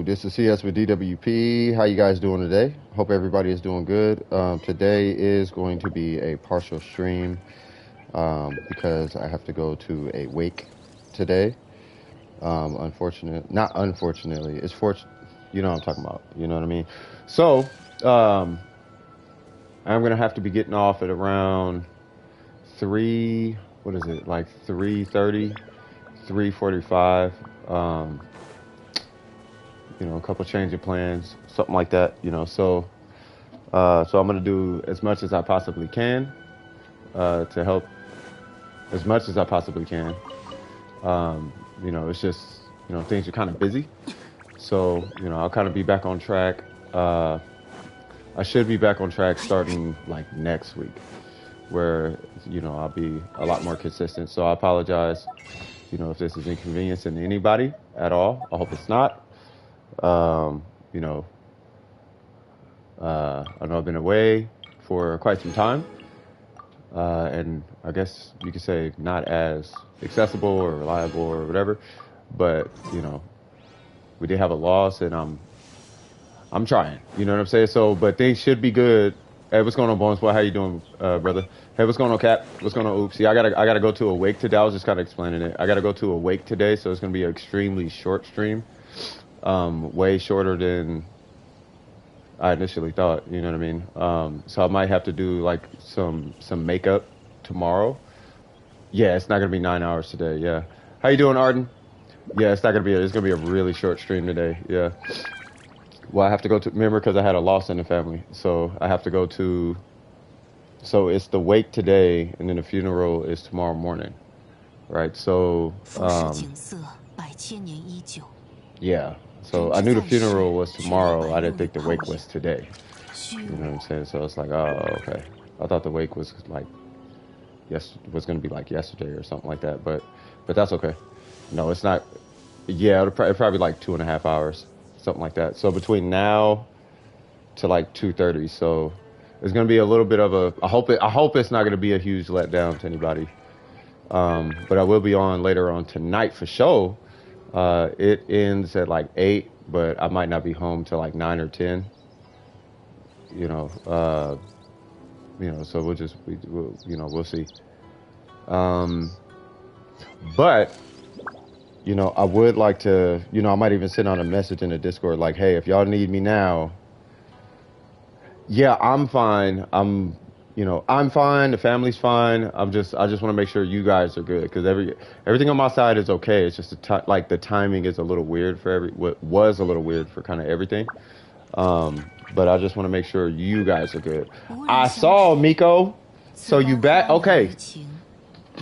this is CS with DWP. How you guys doing today? Hope everybody is doing good. Today is going to be a partial stream because I have to go to a wake today. Not unfortunately, it's fortunate. You know what I'm talking about. You know what I mean? So, I'm gonna have to be getting off at around 3. What is it? Like 3:30, 3:45. A couple change of plans, something like that. So I'm gonna do as much as I possibly can to help as much as I possibly can. It's just things are kind of busy, so I'll kind of be back on track. I should be back on track starting like next week, where I'll be a lot more consistent. So I apologize, if this is inconveniencing anybody at all. I hope it's not. I know I've been away for quite some time, and I guess you could say not as accessible or reliable or whatever, but we did have a loss, and I'm trying, you know what I'm saying? So, but things should be good. Hey, what's going on, Bones Boy? How you doing, brother? Hey, what's going on, Cap? What's going on, Oops? Yeah, I gotta go to a wake today. I was just kind of explaining it. I gotta go to a wake today, so it's gonna be an extremely short stream, way shorter than I initially thought. You know what I mean? So I might have to do like some makeup tomorrow. Yeah, it's not gonna be 9 hours today. Yeah, how you doing, Arden? Yeah, it's not gonna be. It's gonna be a really short stream today. Yeah. Well, I have to go to, remember, because I had a loss in the family. So I have to go to, so it's the wake today, and then the funeral is tomorrow morning, right? So, yeah. So I knew the funeral was tomorrow. I didn't think the wake was today. You know what I'm saying? So it's like, oh, okay. I thought the wake was like, was going to be like yesterday or something like that. But that's okay. No, it's not. Yeah, it'll probably like 2.5 hours. Something like that. So between now to like 2:30. So it's gonna be a little bit of a. I hope it's not gonna be a huge letdown to anybody. But I will be on later on tonight for sure. It ends at like 8, but I might not be home till like 9 or 10. So we'll see. But. I would like to, I might even send out a message in the Discord like, hey, if y'all need me now, yeah, I'm fine. I'm fine. The family's fine. I just want to make sure you guys are good, because everything on my side is okay. It's just the timing is a little weird for was a little weird for kind of everything. But I just want to make sure you guys are good. I saw Miko. So you back? Okay.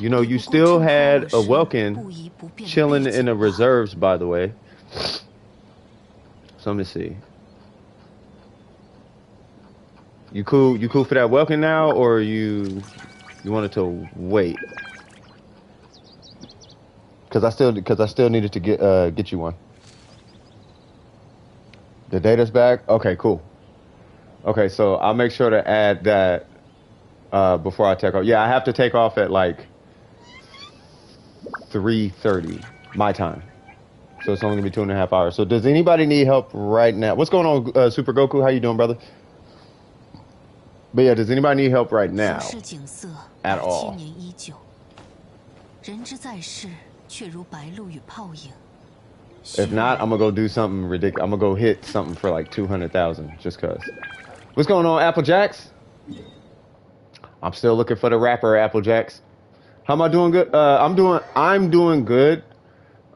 You still had a Welkin chilling in the reserves, by the way. So let me see. You cool for that Welkin now, or you wanted to wait? Because I still needed to get you one. The data's back. Okay, cool. Okay, so I'll make sure to add that before I take off. Yeah, I have to take off at like 3:30 my time, so it's only gonna be 2.5 hours. So does anybody need help right now? What's going on, Super Goku? How you doing, brother? But yeah, does anybody need help right now at all? If not, I'm gonna go do something ridiculous. I'm gonna go hit something for like 200,000 just cause. What's going on, Apple Jacks? I'm still looking for the rapper Apple Jacks. How am I doing? Good. I'm doing good.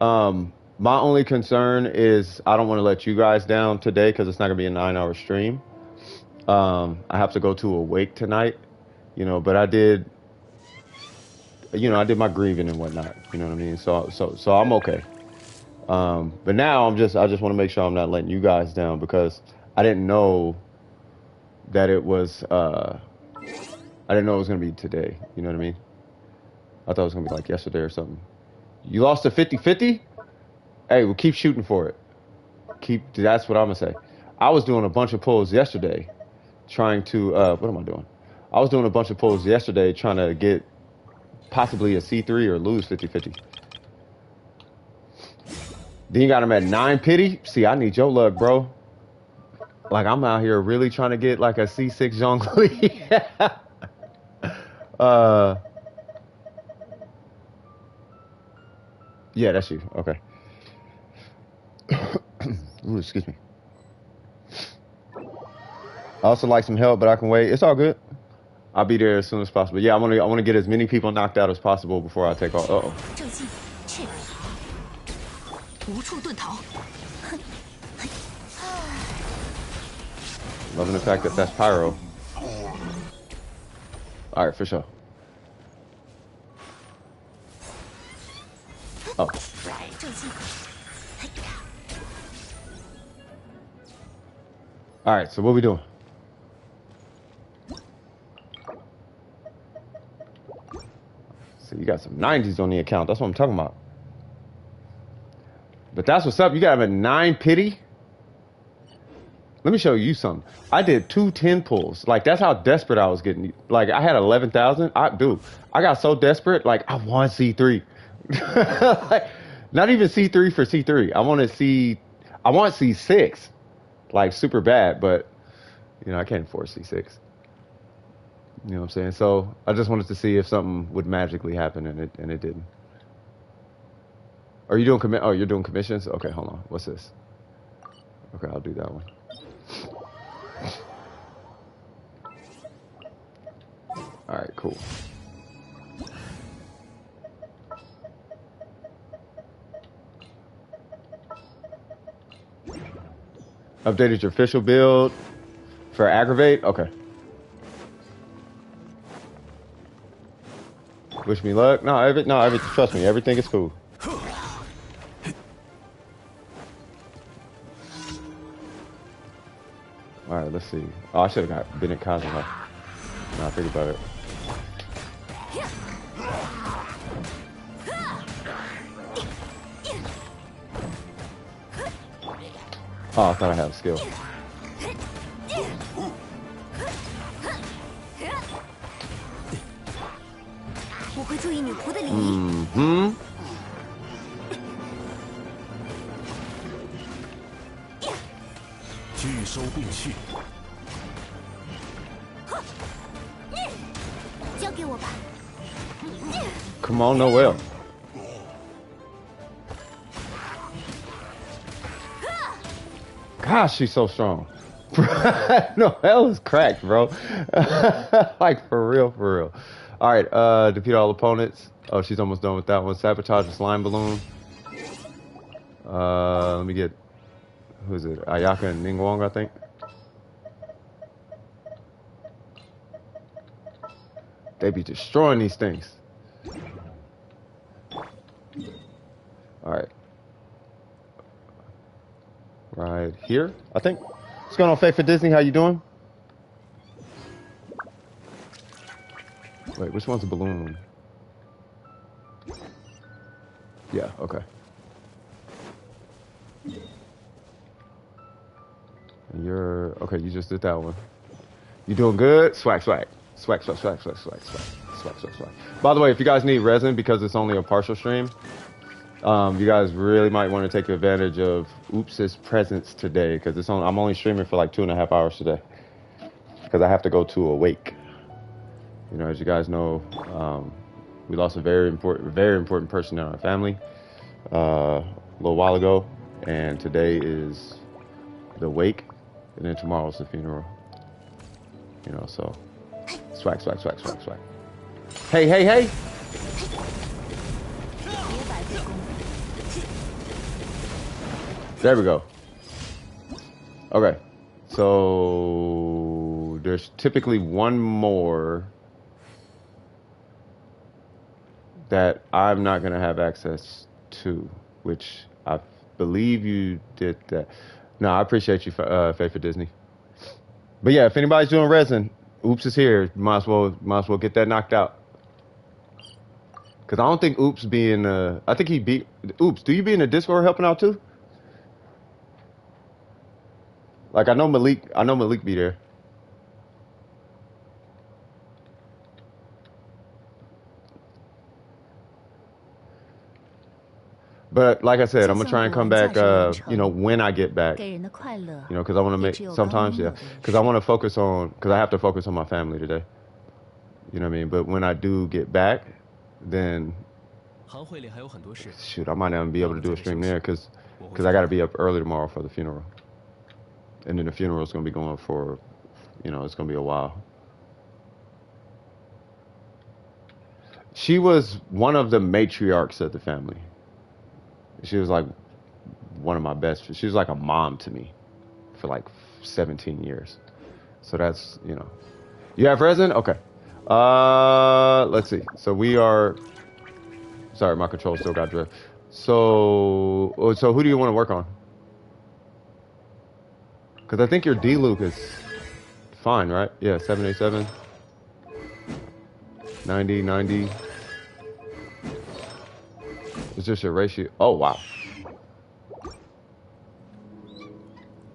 My only concern is I don't want to let you guys down today because it's not gonna be a 9-hour stream. I have to go to a wake tonight, but I did my grieving and whatnot. You know what I mean? So I'm okay. But now I just want to make sure I'm not letting you guys down, because I didn't know that it was. I didn't know it was gonna be today. You know what I mean? I thought it was going to be like yesterday or something. You lost to 50-50? Hey, well, keep shooting for it. That's what I'm going to say. I was doing a bunch of pulls yesterday trying to, what am I doing? I was doing a bunch of pulls yesterday trying to get possibly a C3 or lose 50-50. Then you got him at 9 pity. See, I need your luck, bro. Like, I'm out here really trying to get like a C6 Zhongli. uh, yeah, that's you. Okay. Ooh, excuse me. I also like some help, but I can wait. It's all good. I'll be there as soon as possible. Yeah, I want to get as many people knocked out as possible before I take off. Uh-oh. Loving the fact that that's pyro. All right, for sure. Oh. All right, so what we doing? So you got some 90s on the account. That's what I'm talking about. But that's what's up. You got him at 9 pity. Let me show you something. I did 2 10 pulls. Like, that's how desperate I was getting. Like, I had 11,000. I got so desperate. Like, I want C3. Like, not even C3 for C3. I want C6. Like, super bad, but, you know, I can't afford C6. You know what I'm saying? So, I just wanted to see if something would magically happen, and it didn't. Are you doing Oh, you're doing commissions? Okay, hold on. What's this? Okay, I'll do that one. All right, cool. Updated your official build for aggravate? Okay. Wish me luck? No, everything. Trust me, everything is cool. All right, let's see. Oh, I should have got Bennett Kazuma. Now I think about it. Oh, I thought I had a skill. Mm-hmm. Come on, Noel. Gosh, she's so strong. Noel is cracked, bro. Like, for real, for real. All right, defeat all opponents. Oh, she's almost done with that one. Sabotage the slime balloon. Let me get, who is it? Ayaka and Ningguang, I think. They be destroying these things. All right. Right here, I think. What's going on, Fake for Disney? How you doing? Wait, which one's a balloon? Yeah, okay. And you're, okay, you just did that one. You doing good? Swag, swag. Swag, swag, swag, swag, swag, swag. Swag, swag, swag. By the way, if you guys need resin because it's only a partial stream, you guys really might want to take advantage of Oops's presence today because I'm only streaming for like 2.5 hours today because I have to go to a wake. You know, as you guys know, we lost a very important person in our family a little while ago, and today is the wake, and then tomorrow's the funeral. You know, so swag, swag, swag, swag, swag. Hey, hey, hey! There we go. Okay, so there's typically one more that I'm not gonna have access to, which I believe you did that. No, I appreciate you, Faith for Disney. But yeah, if anybody's doing resin, Oops is here. Might as well get that knocked out. Cause I don't think Oops being I think he beat Oops. Do you be in the Discord helping out too? Like I know Malik be there. But like I said, I'm gonna 就像 try and 古 come 玩驾 back. 驶员 You know, 城， when I get back. 给人的快乐 You know, because I want to 也 make 只有刚 sometimes, 拥 yeah. 有的一 Because I 瞬。 want to focus on, because I have to focus on my family today. You know what I mean? But when I do get back, then 行会里还有很多事， shoot, I might not even be 要 able 么 to do 在 a 这 stream 休息， there because 我回 because 去 I 看 got to 看。 be up early tomorrow for the funeral, and then the funeral is gonna be going for, you know, it's gonna be a while. She was one of the matriarchs of the family. She was like one of my best. She was like a mom to me for like 17 years. So that's, you know. You have resin? Okay. Let's see. So we are. Sorry, my control still got drift. So who do you want to work on? Because I think your D Luke is fine, right? Yeah, 787, 90, 90. It's just your ratio. Oh wow.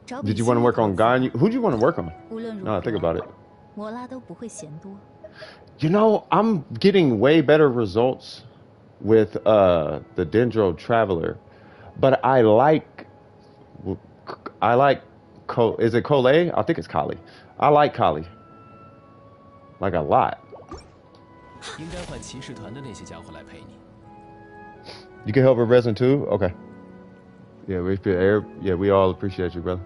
找比 Did you 新 want to 的 work 投 on 资 Gagne? 吧， Who'd you want to work on? 无论如 No, I think 何， about it. 摩拉都不会嫌多。 You know, I'm getting way better results with the Dendro Traveler, but I like is it Cole? I think it's Kali. I like Kali. Like a lot. 应该换骑士团的那些家伙来陪你。 You can help with resin too? Okay. Yeah, we all appreciate you, brother.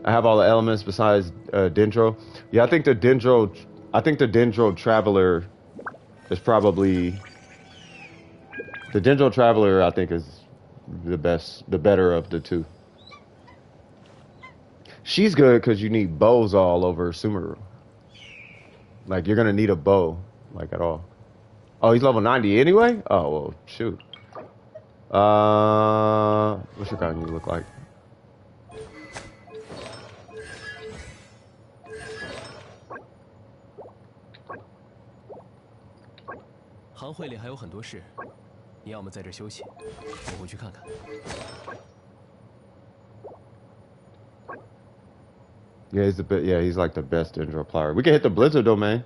I have all the elements besides Dendro. Yeah, I think the Dendro Traveler is probably the Dendro Traveler. I think is the better of the two. She's good because you need bows all over Sumeru. Like you're gonna need a bow, like at all. Oh, he's level 90 anyway. Oh well, shoot. What's your guy look like? 行会里还有很多事，你要么在这休息，我回去看看。 Yeah, he's like the best Dendro player. We can hit the Blizzard though, man.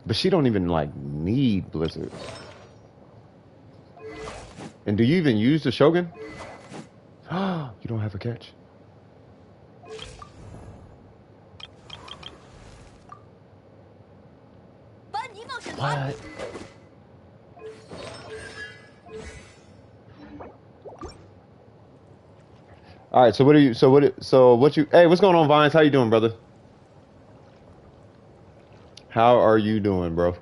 But she don't even like need Blizzard. And do you even use the Shogun? You don't have a catch. What? All right, so what you hey, what's going on, Vines? How you doing, brother? How are you doing, bro?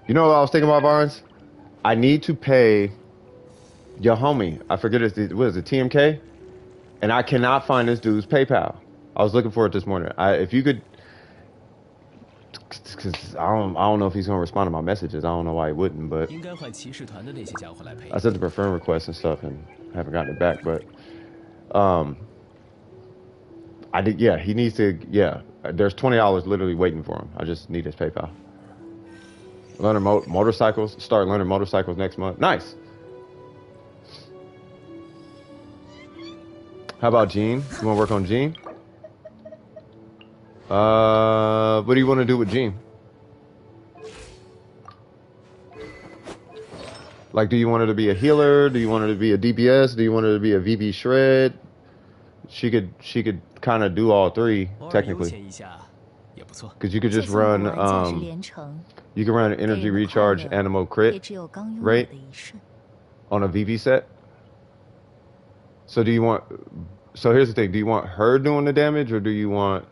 You know what I was thinking about, Vines? I need to pay your homie. I forget what is it, TMK? And I cannot find this dude's PayPal. I was looking for it this morning. If you could, because I don't know if he's gonna respond to my messages. I don't know why he wouldn't, but 应该换骑士团的那些家伙来陪 I 你。 sent the preferred request and stuff and haven't gotten it back. But I did. Yeah, he needs to. Yeah, there's $20 literally waiting for him. I just need his PayPal. Learning motorcycles. Start learning motorcycles next month. Nice. How about Gene? You want to work on Gene? What do you want to do with Gene? Like, do you want her to be a healer? Do you want her to be a DPS? Do you want her to be a VV shred? She could kind of do all three 偶尔悠 technically. 闲一下也不错。 Because you could 就 just 像古 run 玩驾驶连城， you can run an 给 energy 人的快 recharge 乐 animal 也 crit 只有刚拥有 rate 的一瞬。 on a VV set. So do you want? So here's the thing: do you want her doing the damage, or do you want?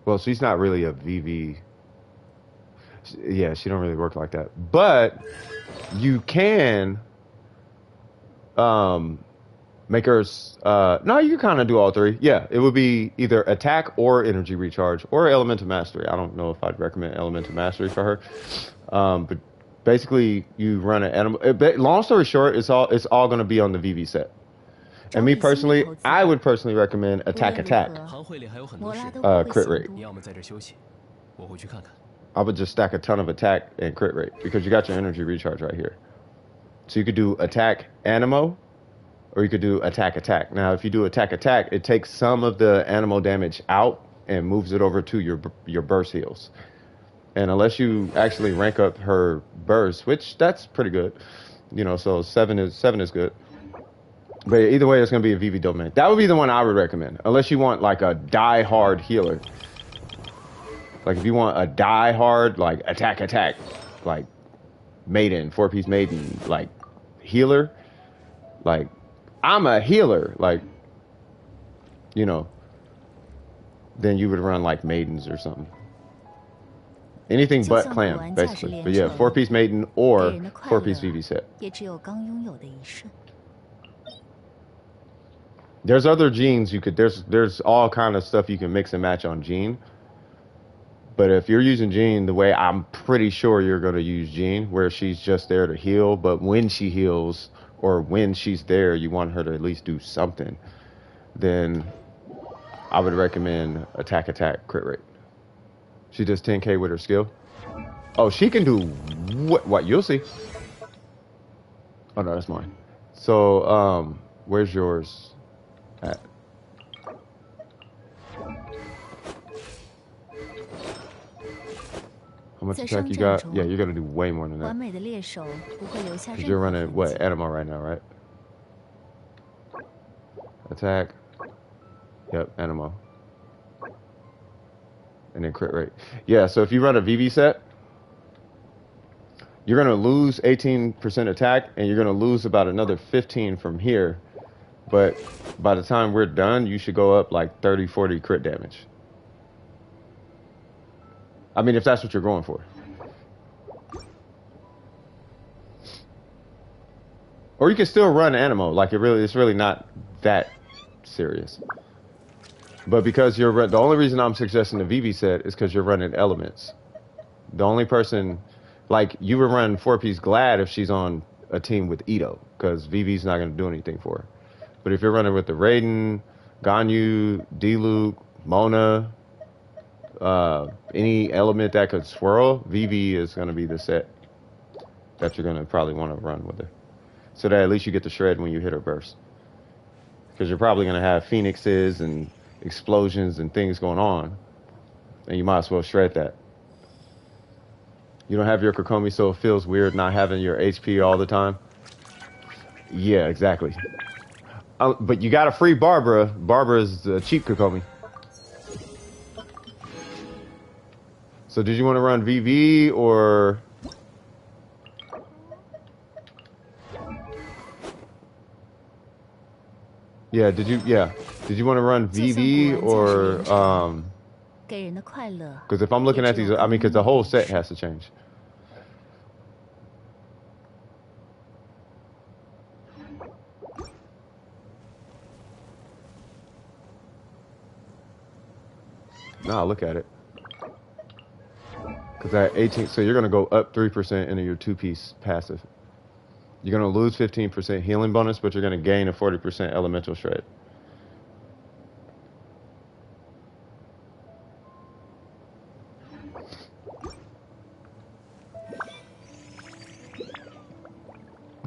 Well, she's not really a VV. Yeah, she don't really work like that. But you can make her. No, you kind of do all three. Yeah, it would be either attack or energy recharge or elemental mastery. I don't know if I'd recommend elemental mastery for her. But basically, you run an animal. Long story short, it's all going to be on the VV set. And me personally, I would personally recommend attack. 行会里还有很多 摩 事 拉，都不会 crit 嫌 rate. 多。你要么在这休息，我回去看看。 I would just stack a ton of attack and crit rate because you got your energy recharge right here. So you could do attack animo, or you could do attack. Now, if you do attack, it takes some of the animal damage out and moves it over to your burst heals. And unless you actually rank up her burst, which that's pretty good, you know, so seven is good. But either way, it's gonna be a VV domain. That would be the one I would recommend, unless you want like a die-hard healer. Like if you want a die-hard like attack, like maiden, 4-piece maiden, like healer, like I'm a healer, like, you know, then you would run like maidens or something. Anything but clan, basically. But yeah, 4-piece maiden or 4-piece VV set. There's other genes you could, there's all kind of stuff you can mix and match on Jean. But if you're using Jean the way I'm pretty sure you're going to use Jean, where she's just there to heal, but when she heals or when she's there, you want her to at least do something, then I would recommend attack, crit rate. She does 10k with her skill. Oh, she can do what? You'll see. Oh, no, that's mine. So, where's yours at? How much attack you got? Yeah, you're gonna do way more than that. Because you're running, what, Anima right now, right? Attack. Yep, Anima. And then crit rate. Yeah, so if you run a VV set, you're gonna lose 18% attack, and you're gonna lose about another 15 from here. But by the time we're done, you should go up like 30, 40 crit damage. I mean, if that's what you're going for. Or you can still run Animo. Like it's really not that serious. But because the only reason I'm suggesting the VV set is because you're running elements. The only person, like you would run 4-piece Glad if she's on a team with Ito, because VV's not going to do anything for her. But if you're running with the Raiden, Ganyu, Diluc, Mona, any element that could swirl, VV is going to be the set that you're going to probably want to run with her. So that at least you get the shred when you hit her burst. Because you're probably going to have phoenixes and explosions and things going on. And you might as well shred that. You don't have your Kokomi, so it feels weird not having your HP all the time. Yeah, exactly. But you got a free Barbara. Barbara's a cheap Kokomi. So did you want to run VV or... Yeah, did you want to run VV or because if I'm looking at these, I mean, because the whole set has to change. Nah, look at it. Because at 18, so you're going to go up 3% into your 2-piece passive. You're going to lose 15% healing bonus, but you're going to gain a 40% elemental shred.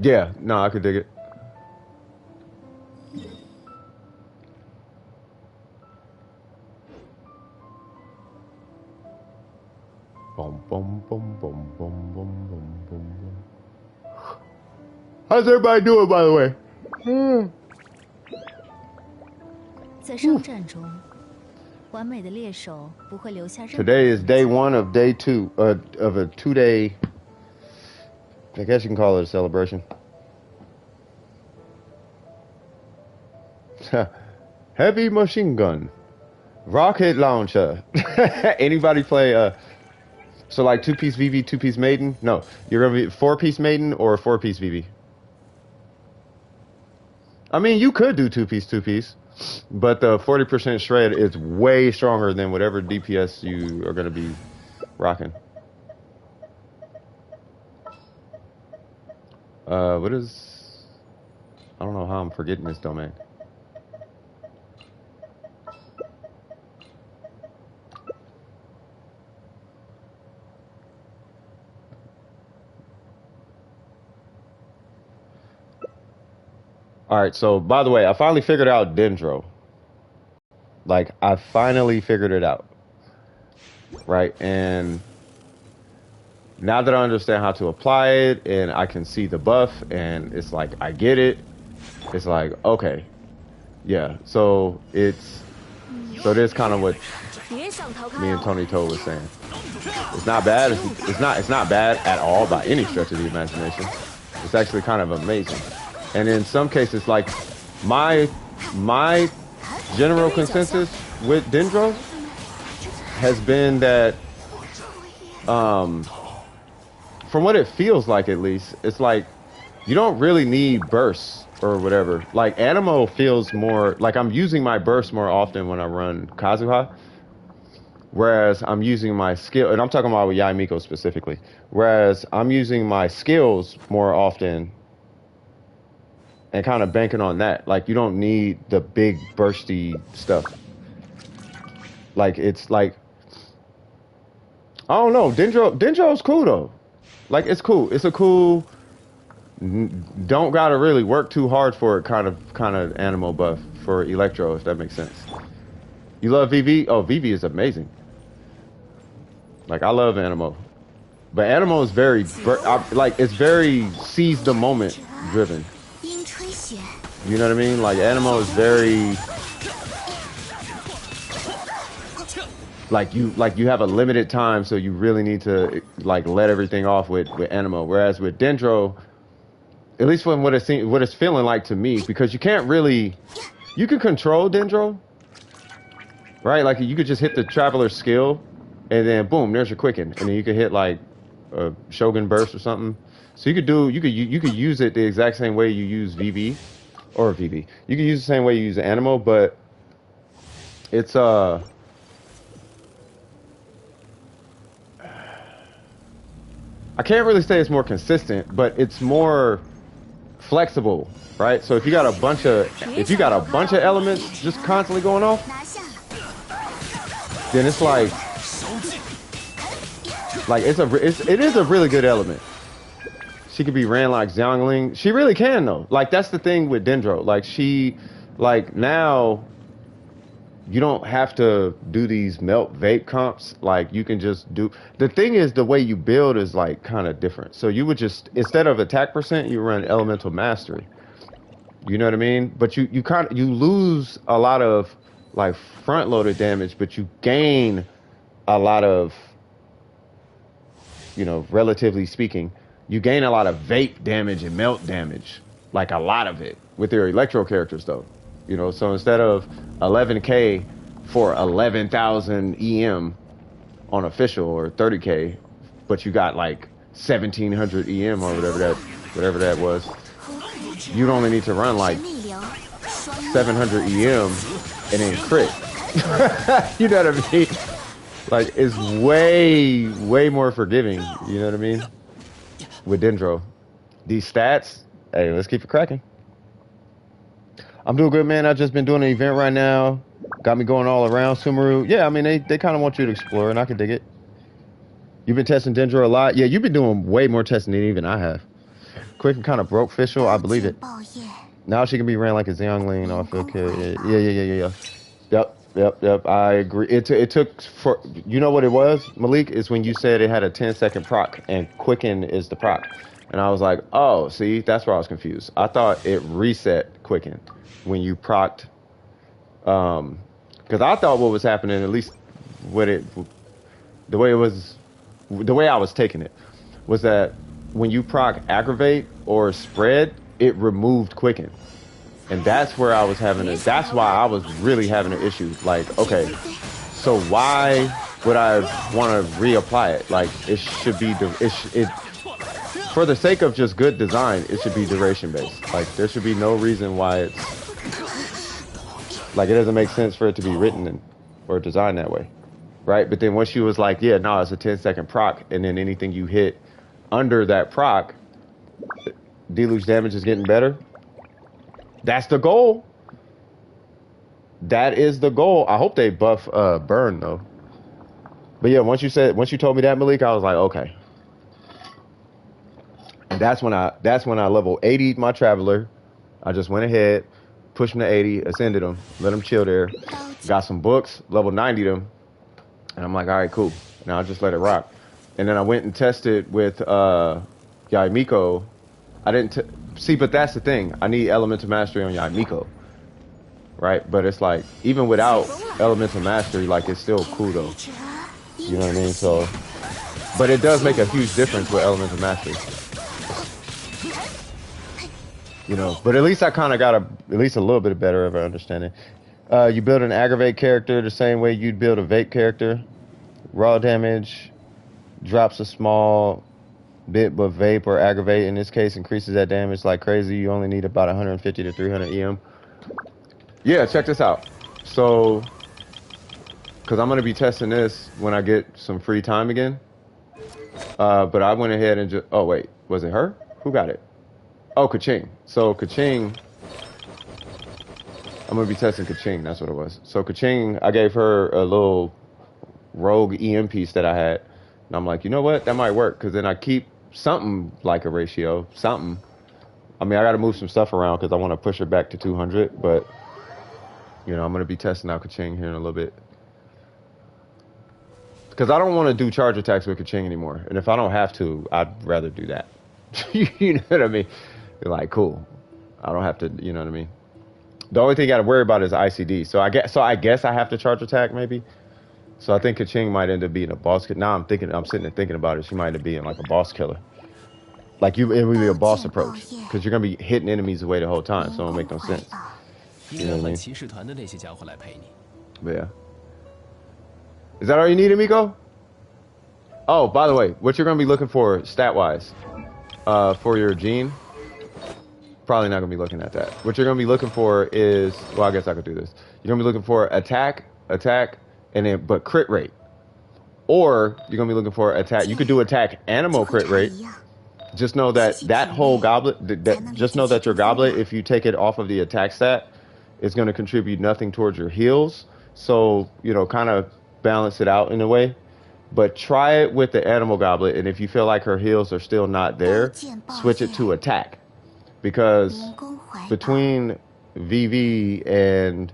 Yeah, no, I could dig it. Boom, boom, boom, boom, boom, boom, boom, boom. How's everybody doing, by the way? Today is day 1 of day 2 of a 2-day. I guess you can call it a celebration. Heavy machine gun, rocket launcher. Anybody play? So like 2-piece VV, 2-piece maiden? No, you're gonna be 4-piece maiden or a 4-piece VV. I mean, you could do 2-piece, but the 40% shred is way stronger than whatever DPS you are gonna be rocking. What is? I don't know how I'm forgetting this domain. All right, so by the way, I finally figured out Dendro. Like I finally figured it out, right? And now that I understand how to apply it and I can see the buff and it's like I get it, it's like okay, yeah. So this kind of what me and Tony Toe was saying. It's not bad. It's not bad at all by any stretch of the imagination. It's actually kind of amazing. And in some cases, like my general consensus with Dendro has been that from what it feels like at least, it's like you don't really need bursts or whatever. Like Animo feels more like I'm using my burst more often when I run Kazuha. Whereas I'm using my skill, and I'm talking about with Yaimiko specifically. Whereas I'm using my skills more often and kind of banking on that. Like you don't need the big bursty stuff. Like it's like I don't know. Dendro's cool though. Like it's cool. It's a cool. Don't gotta really work too hard for it. Kind of Animo buff for Electro, if that makes sense. You love VV? Oh, VV is amazing. Like I love Animo, but Animo is very like it's very seize the moment driven. You know what I mean? Like Animo is very like you have a limited time, so you really need to like let everything off with Animo. Whereas with Dendro, at least from what it's feeling like to me, because you can't really you can control Dendro, right? Like you could just hit the Traveler skill. And then boom, there's your quicken, and then you could hit like a Shogun burst or something. So you could use it the exact same way you use VV or VV. You could use the same way you use Animo, but it's I can't really say it's more consistent, but it's more flexible, right? So if you got a bunch of elements just constantly going off, then it's like it is a really good element. She could be ran like Xiangling. She really can though. Like that's the thing with Dendro. Like now you don't have to do these melt vape comps. Like you can just do the thing is the way you build is like kind of different. So you would just instead of attack percent, you run elemental mastery. You know what I mean? But you lose a lot of like front loaded damage, but you gain a lot of relatively speaking, you gain a lot of vape damage and melt damage, like a lot of it with their Electro characters though. So instead of 11k for 11,000 EM on official or 30k, but you got like 1,700 EM or whatever that was, you'd only need to run like 700 EM and then crit. You know what I mean? Like, it's way, way more forgiving, you know what I mean? With Dendro. These stats, hey, let's keep it cracking. I'm doing good, man. I've just been doing an event right now. Got me going all around Sumeru. Yeah, I mean, they kind of want you to explore, and I can dig it. You've been testing Dendro a lot? Yeah, you've been doing way more testing than even I have. Quick and kind of broke Fischl, I believe it. Now she can be ran like a Xiangling off of yeah. Yep. I agree. It took for what it was, Malik, is when you said it had a 10-second proc and quicken is the proc, and I was like, oh, see, that's where I was confused. I thought it reset quicken when you procced, because I thought what was happening, at least the way I was taking it, was that when you proc aggravate or spread, it removed quicken. And that's where I was that's why I was really having an issue. Like, okay, so why would I want to reapply it? Like, it should be, for the sake of just good design, it should be duration based. Like, there should be no reason why it doesn't make sense for it to be written or designed that way. Right? But then once she was like, yeah, no, it's a 10-second proc, and then anything you hit under that proc, deluge damage is getting better. That's the goal. That is the goal. I hope they buff burn though. But yeah, once you told me that, Malik, I was like, okay. And that's when I level 80'd my Traveler. I just went ahead, pushed him to 80, ascended him, let him chill there. got some books, level 90 them, and I'm like, all right, cool. Now I'll just let it rock. And then I went and tested with Yaimiko. I didn't see, but that's the thing. I need Elemental Mastery on Yaimiko, right? But it's like, even without Elemental Mastery, like, it's still cool though. You know what I mean? So, but it does make a huge difference with Elemental Mastery. You know, but at least I kind of got at least a little bit better of an understanding. You build an aggravate character the same way you'd build a vape character. Raw damage drops a small bit, but vape or aggravate in this case increases that damage like crazy. You only need about 150 to 300 EM. Yeah, check this out. So, because I'm going to be testing this when I get some free time again. But I went ahead and just, oh wait, was it her? Who got it? Oh, Kaching. So Kaching, I'm going to be testing Kaching. That's what it was. So Kaching, I gave her a little rogue EM piece that I had. And I'm like, you know what? That might work. Because then I keep something like a ratio. Something. I mean, I got to move some stuff around because I want to push her back to 200. But, you know, I'm going to be testing out Kaching here in a little bit. Because I don't want to do charge attacks with Kaching anymore. And if I don't have to, I'd rather do that. You know what I mean? You're like, cool. I don't have to, you know what I mean? The only thing you got to worry about is ICD. So I guess I have to charge attack maybe. So I think Kaching might end up being a boss. Now I'm sitting and thinking about it. She might end up being like a boss killer. Like it would be a boss approach. Because you're going to be hitting enemies away the whole time. So it don't make no sense. You know what I mean? But yeah. Is that all you need, Amico? Oh, by the way, what you're going to be looking for stat-wise for your gene, probably not going to be looking at that. What you're going to be looking for is, well, I guess I could do this. You're going to be looking for attack, and then, but crit rate. Or you're going to be looking for attack. You could do attack animal crit rate. Just know that whole goblet, just know that your goblet, if you take it off of the attack stat, is going to contribute nothing towards your heals. So, you know, kind of balance it out in a way. But try it with the animal goblet, and if you feel like her heals are still not there, switch it to attack. Because between VV and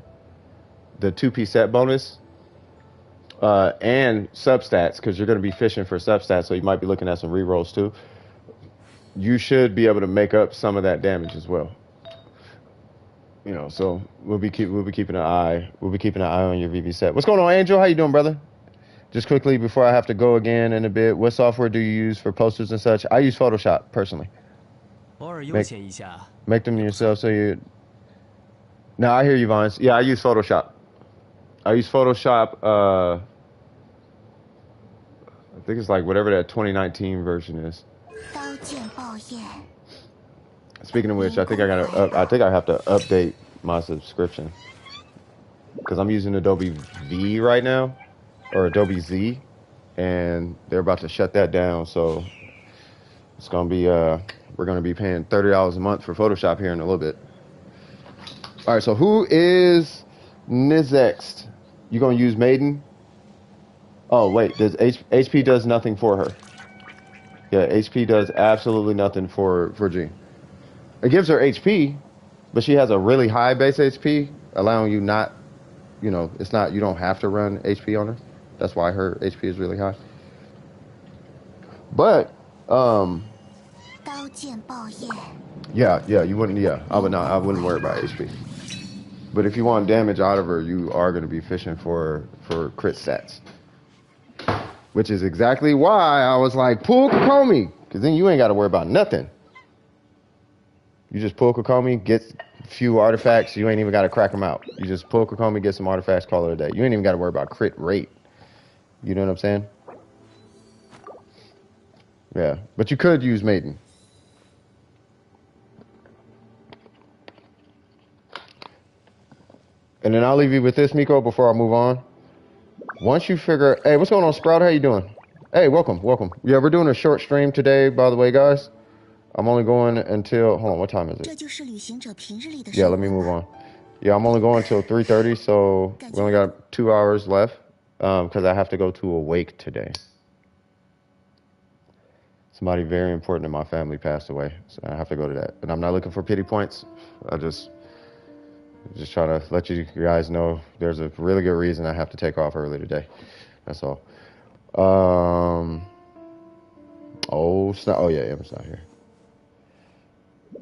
the 2P set bonus and substats, because you're going to be fishing for substats, so you might be looking at some rerolls too, you should be able to make up some of that damage as well. You know, so we'll be keeping an eye on your VV set. What's going on, Angel? How you doing, brother? Just quickly before I have to go again in a bit, what software do you use for posters and such? I use Photoshop personally. Make them yourself so you. No, I hear you, Vines. Yeah, I use Photoshop. I think it's like whatever that 2019 version is. Speaking of which, I think I have to update my subscription because I'm using Adobe V right now. Or Adobe Z, and they're about to shut that down. So it's gonna be we're gonna be paying $30 a month for Photoshop here in a little bit. All right, so who is next? You gonna use Maiden? Oh wait, does HP does nothing for her? Yeah, HP does absolutely nothing for Jean. It gives her HP, but she has a really high base HP, allowing you not, you know, it's not, you don't have to run HP on her. That's why her HP is really high. But, yeah, you wouldn't, I wouldn't worry about HP. But if you want damage out of her, you are going to be fishing for crit stats. Which is exactly why I was like, pull Kokomi, because then you ain't got to worry about nothing. You just pull Kokomi, get a few artifacts, you ain't even got to crack them out. You just pull Kokomi, get some artifacts, call it a day. You ain't even got to worry about crit rate. You know what I'm saying? Yeah, but you could use Maiden. And then I'll leave you with this, Miko, before I move on. Once you figure... Hey, what's going on, Sprout? How you doing? Hey, welcome. Yeah, we're doing a short stream today, by the way, guys. I'm only going until... Hold on, what time is it? Yeah, let me move on. Yeah, I'm only going until 3:30, so we only got 2 hours left. Because I have to go to a wake today. Somebody very important in my family passed away, so I have to go to that. And I'm not looking for pity points. Just trying to let you guys know there's a really good reason I have to take off early today. That's all. Oh, snap. Oh, yeah, Emma's not here.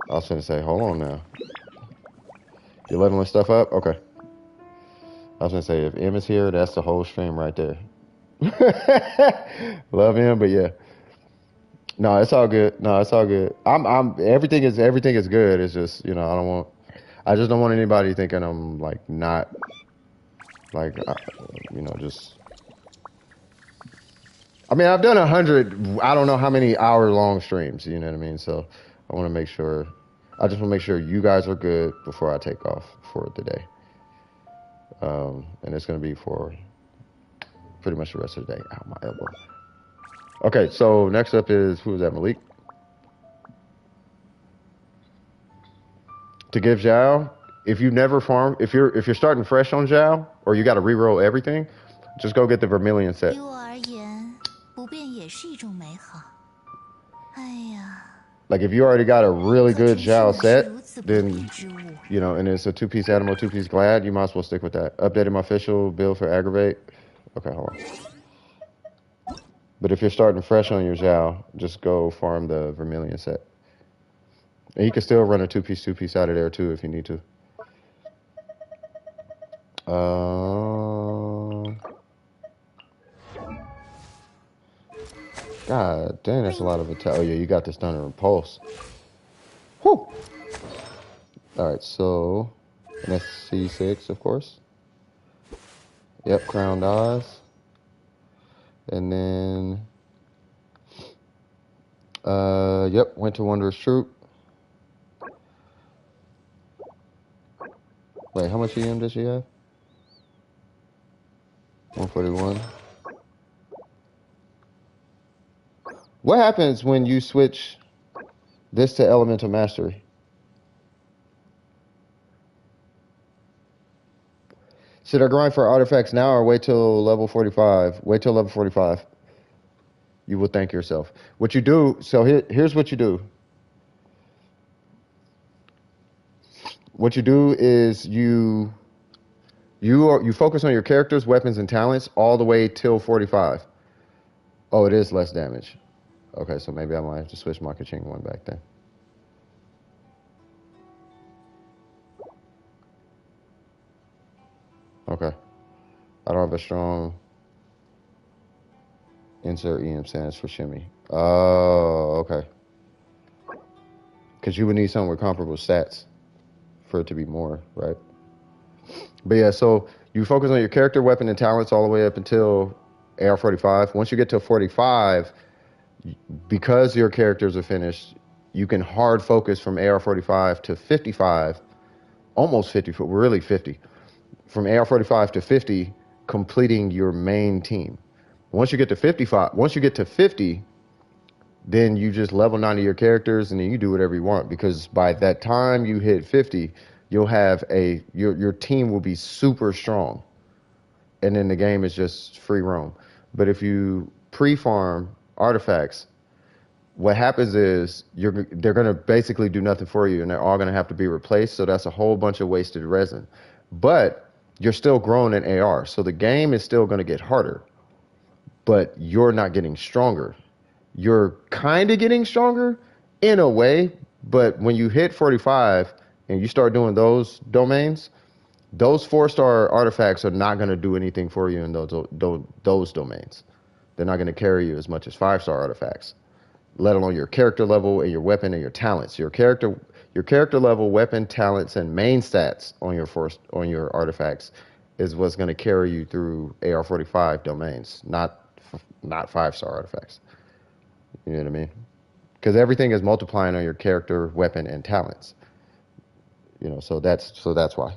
I was going to say, hold on now. You're leveling stuff up? Okay. I was going to say, if Emma's here, that's the whole stream right there. Love him, but yeah. No, it's all good. No, it's all good. Everything is good. It's just, I just don't want anybody thinking I'm like not, like, just. I mean, I've done 100. I don't know how many hour-long streams. You know what I mean? So I want to make sure. I just want to make sure you guys are good before I take off for the day. And it's going to be for pretty much the rest of the day. Ow, my elbow. Okay, so next up is, who is that, Malik? To give Zhao, if you never farm, if you're starting fresh on Zhao, or you got to reroll everything, just go get the Vermilion set. Like if you already got a really good Zhao set, then, and it's a 2-piece animal, 2-piece glad, you might as well stick with that. Updated my official build for aggravate. Okay, hold on. But if you're starting fresh on your Zhao, just go farm the Vermilion set. And you can still run a 2-piece out of there too if you need to. God damn, that's a lot of attack. Oh yeah, you got this done in Repulse. Whew! Alright, so an SC6, of course. Yep, Crowned Eyes. And then yep, Winter Wondrous Troop. Wait, how much EM does she have? 141. What happens when you switch this to Elemental Mastery? Should I grind for artifacts now or wait till level 45? Wait till level 45. You will thank yourself. What you do, so here's what you do. What you do is you focus on your characters, weapons, and talents all the way till 45. Oh, it is less damage. Okay, so maybe I might have to switch my Kaching one back then. Okay. I don't have a strong insert EM stance for Shimmy. Oh, okay. Because you would need something with comparable stats for it to be more, right? But yeah, so you focus on your character, weapon, and talents all the way up until AR45. Once you get to 45, because your characters are finished, you can hard focus from AR45 to 55, almost 50, but really 50. From AR45 to 50, completing your main team. Once you get to 50, then you just level 90 your characters and then you do whatever you want, because by that time you hit 50, you'll have your team will be super strong. And then the game is just free roam. But if you pre-farm artifacts, what happens is they're going to basically do nothing for you, and they're all going to have to be replaced. So that's a whole bunch of wasted resin. But you're still growing in AR, so the game is still going to get harder. But you're not getting stronger. You're kind of getting stronger in a way, but when you hit 45 and you start doing those domains, those 4-star artifacts are not going to do anything for you in those domains. They're not going to carry you as much as 5-star artifacts, let alone your character level and your weapon and your talents. Your character level, weapon, talents, and main stats on your artifacts is what's going to carry you through AR45 domains, not 5-star artifacts. You know what I mean? Because everything is multiplying on your character, weapon, and talents. So that's why.